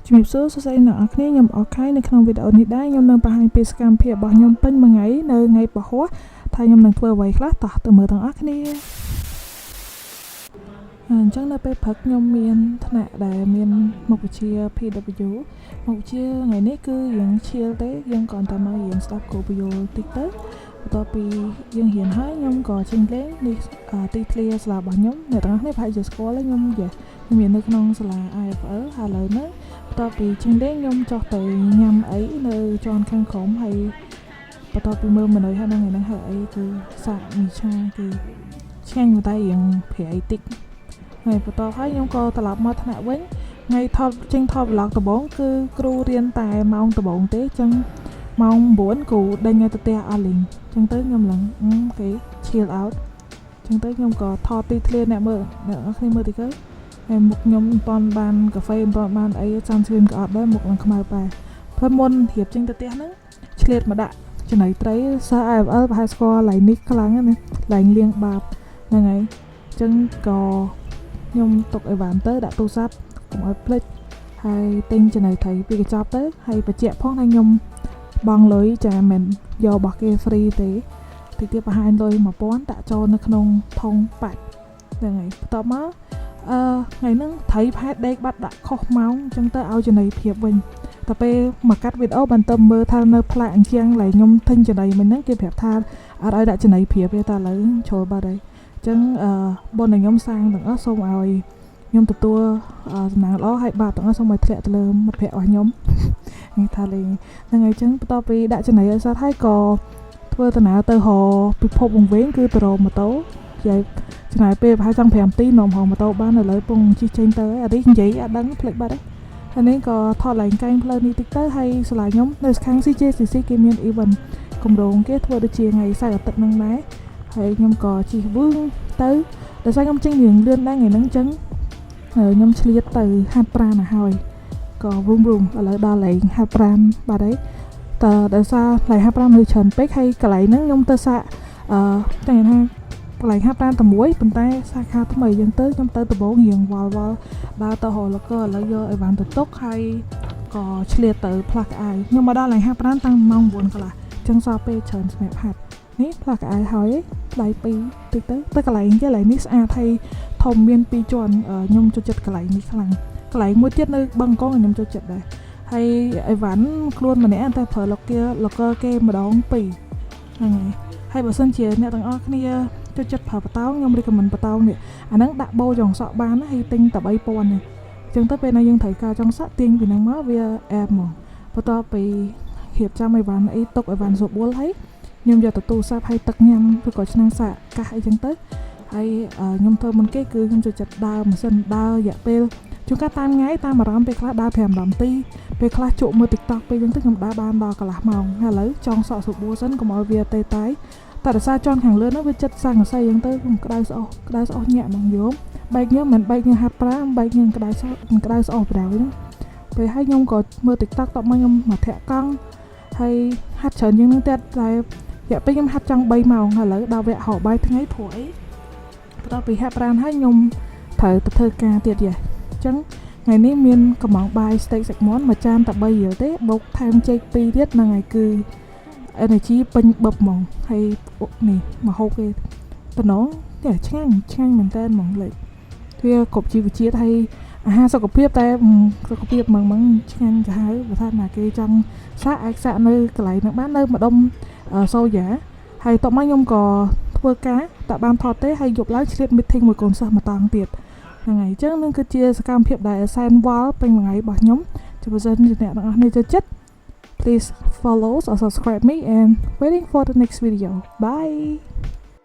ជំរាបសួរសួស្តីអ្នកនរគ្នាខ្ញុំអរខៃនៅក្នុងវីដេអូនេះដែរខ្ញុំនឹងបង្ហាញពីសកម្មភាពរបស់ខ្ញុំពេញមួយថ្ងៃនៅថ្ងៃពហុថាខ្ញុំនឹងធ្វើអ្វីខ្លះតោះទៅមើលទាំងអស់គ្នាអញ្ចឹងនៅពេលព្រឹកខ្ញុំមានថ្នាក់ដែលមានមុខវិជ្ជា PW មុខវិជ្ជាថ្ងៃនេះគឺយើងឈៀលទេយើងគ្រាន់តែមករៀនស្ដាប់គោលពយល់តិចទៅបន្ទាប់ពីយើងរៀនហើយខ្ញុំក៏ចេញលេងនេះទីធ្លាសាលារបស់ខ្ញុំអ្នកទាំងអស់គ្នាប្រហែលជាស្គាល់ខ្ញុំមាននៅក្នុងសាលា IFL ហើយឥឡូវនេះបន្ទាប់ពីចេញលេងខ្ញុំចុះទៅញ៉ាំអីនៅជាន់ខាងក្រោមហើយបន្ទាប់ពីមើលមនុស្សហើយហ្នឹងហើយអីគឺសាកមីឆាគឺឆ្ងាញ់តែរៀងប្រៃតិចហើយបន្ទាប់ហើយខ្ញុំក៏ត្រឡប់មកថ្នាក់វិញថ្ងៃថតចេញថត vlog ដំបូងគឺគ្រូរៀនតែម៉ោងដំបូងទេអញ្ចឹងម៉ោង 9 គ្រូដេញឲ្យទៅផ្ទះអស់លេងអញ្ចឹងទៅខ្ញុំឡើងគេ chill out អញ្ចឹងទៅខ្ញុំក៏ថតទីធ្លាអ្នកមើលអ្នកនរគ្នាមើលតិចទៅហើយមុខខ្ញុំមិនទាន់បានកាហ្វេមិនទាន់បានអីចាំស្រៀនក៏អត់ដែរមុខនឹងខ្មៅបែរព្រោះមុនរៀបចេញទៅផ្ទះហ្នឹងឆ្លៀតមកដាក់ចំណៃត្រីសិស្ស IFL ប្រហែលស្គាល់ឡៃនេះខ្លាំងណាឡៃលៀងបាបហ្នឹងហើយអញ្ចឹងក៏ខ្ញុំទុកអីវ៉ាន់ទៅដាក់ទូរស័ព្ទកុំឲ្យភ្លេចហើយទិញចំណីត្រីពីកញ្ចប់ទៅហើយបញ្ជាក់ផងថាខ្ញុំបង់លុយចាមិនយករបស់គេ free ទេតិចទៀតបង្ហាញលុយ 1000 ដាក់ចូលនៅក្នុងធុងប៉ាច់ហ្នឹងហើយបន្ទាប់មកថ្ងៃហ្នឹងត្រីផែតដេកបាត់ដាក់ខុសម៉ោងអញ្ចឹងទៅឲ្យចំណីភាពវិញតែពេលមកកាត់វីដេអូបានទៅមើលថានៅផ្លែអញ្ចឹងឡើយខ្ញុំទិញចំណីមិញហ្នឹងគេប្រាប់ថាអត់ឲ្យដាក់ចំណីភាពទេតែឥឡូវចូលបាត់ហើយអញ្ចឹងបងដែលខ្ញុំសាងទាំងអស់សូមឲ្យខ្ញុំទទួលសំណាងល្អហើយបាបទាំងអស់សូមឲ្យធ្លាក់ទៅលើមិត្តភក្តិរបស់ខ្ញុំនេះថាលេងហ្នឹងហើយអញ្ចឹងបន្ទាប់ពីដាក់ចំណីឲ្យសោះហើយក៏ធ្វើដំណើរទៅរកពិភពវង្វេងគឺទៅរកម៉ូតូនិយាយចំណាយពេលប្រហែលចង់5នាទីនាំហៅម៉ូតូបានឥឡូវពងជិះចេញទៅហើយអានេះនិយាយអត់ដឹងភ្លេចបាត់ហើយនេះក៏ថតឡើងកែងផ្លូវនេះតិចទៅហើយសាលាខ្ញុំនៅខាង CJCC គេមាន event កម្រងគេធ្វើដូចជាថ្ងៃសៅរ៍អាទិត្យហ្នឹងដែរហើយខ្ញុំក៏ជិះវឹងទៅដោយសារខ្ញុំចេញរៀងលឿនដែរថ្ងៃហ្នឹងអញ្ចឹងខ្ញុំឆ្លៀតទៅហាត់ប្រាណទៅហើយក៏រុំឥឡូវដល់លេងហាត់ប្រាណបាត់ហើយតើដោយសារលេងហាត់ប្រាណនៅច្រើនពេកហើយកន្លែងហ្នឹងខ្ញុំទៅសាកតែថាកន្លែងហាត់ប្រាណតែមួយប៉ុន្តែសាខាថ្មីអញ្ចឹងទៅខ្ញុំទៅដំបងរៀងវល់ដើរទៅរលកឥឡូវយកអីវ៉ាន់ទៅទុកហើយក៏ឆ្លៀតទៅផ្លាស់ក្អាយខ្ញុំមកដល់លេងហាត់ប្រាណតាំងម៉ោង 9 កន្លះអញ្ចឹងសល់ពេលច្រើនសម្រាប់ហាត់នេះផ្លាស់ក្អាយហើយដៃ2តិចទៅកន្លែងគេកន្លែងនេះស្អាតហើយធំមាន2ជាន់ខ្ញុំចូលចិត្តកន្លែងនេះខ្លាំងកន្លែងមួយទៀតនៅបឹងកងខ្ញុំចូលចិត្តដែរហើយអីវ៉ាន់ខ្លួនម្នាក់តែប្រើលកគេម្ដង2ហ្នឹងហើយបើសិនជាអ្នកទាំងអស់គ្នាចូលចិត្តប្រើបតោងខ្ញុំ recommend បតោងនេះអាហ្នឹងដាក់បូចងសក់បានហើយទិញតែ 3000 ទេអញ្ចឹងទៅពេលណាយើងត្រូវការចងសក់ទាញពីហ្នឹងមកវាអែបហ្មងបន្ទាប់ពីរៀបចំអីវ៉ាន់អីទុកអីវ៉ាន់ស្រួលហើយខ្ញុំយកទៅទូរស័ព្ទឲ្យទឹកញ៉ាំឬក៏ឆ្នាំងសាកកាសអីចឹងទៅហើយខ្ញុំធ្វើមុនគេគឺខ្ញុំចូលចិត្តដើរម៉ាស៊ីនដើររយៈពេលជួនកាលតាមថ្ងៃតាមអារម្មណ៍ពេលខ្លះដើរ5 10នាទីពេលខ្លះជក់មើល TikTok ពេលចឹងទៅខ្ញុំដើរបានដល់កន្លះម៉ោងហើយឥឡូវចង់សក់ស្រួលសិនកុំឲ្យវាតែតែដោយសារជាន់ខាងលើនោះវាចិត្តសង្កសីចឹងទៅក្តៅស្អុះញាក់ហ្មងយោមបែកខ្ញុំមិនបែកខ្ញុំហាត់ប្រាំបែកខ្ញុំក្តៅស្អុះប្រដៅហ្នឹងពេលហើយខ្ញុំក៏មើល TikTok តបមកខ្ញុំមកធាក់កង់ហើយហាត់ច្រើនជាងនឹងទៀតតែរយៈពេលខ្ញុំហាត់ចង់3ម៉ោងហើយឥឡូវដល់វគ្គហៅបាយថ្ងៃព្រោះអីបន្ទាប់ពីហាត់ប្រាណហើយខ្ញុំត្រូវទៅធ្វើការទៀតយ៉ាអញ្ចឹងថ្ងៃនេះមានកំងបាយ steak សាច់មាន់មួយចានតែ3រៀលទេបូកថែមចេក2ទៀតហ្នឹងហើយគឺ energy ពេញបឹបហ្មងហើយនេះមកហូបគេតំណងតែឆ្ងាញ់មែនតើហ្មងលេចវាគ្រប់ជីវជាតិហើយអាហារសុខភាពតែសុខភាពហ្មងឆ្ងាញ់ទៅហើយបើថាណាគេចង់សាកអាចសាកនៅកន្លែងហ្នឹងបាននៅម្ដុំសូយ៉ាហើយតបមកខ្ញុំក៏ធ្វើការតែបានថតទេហើយយប់ឡើងឆ្លៀត meeting មួយកូនសិស្សម្តងទៀតហ្នឹងហើយអញ្ចឹងនឹងគឺជាសកម្មភាពដែលសែនវល់ពេញមួយថ្ងៃរបស់ខ្ញុំជាពិសេសអ្នកទាំងអស់គ្នាចូលចិត្ត Please follow or subscribe me and waiting for the next video. Bye!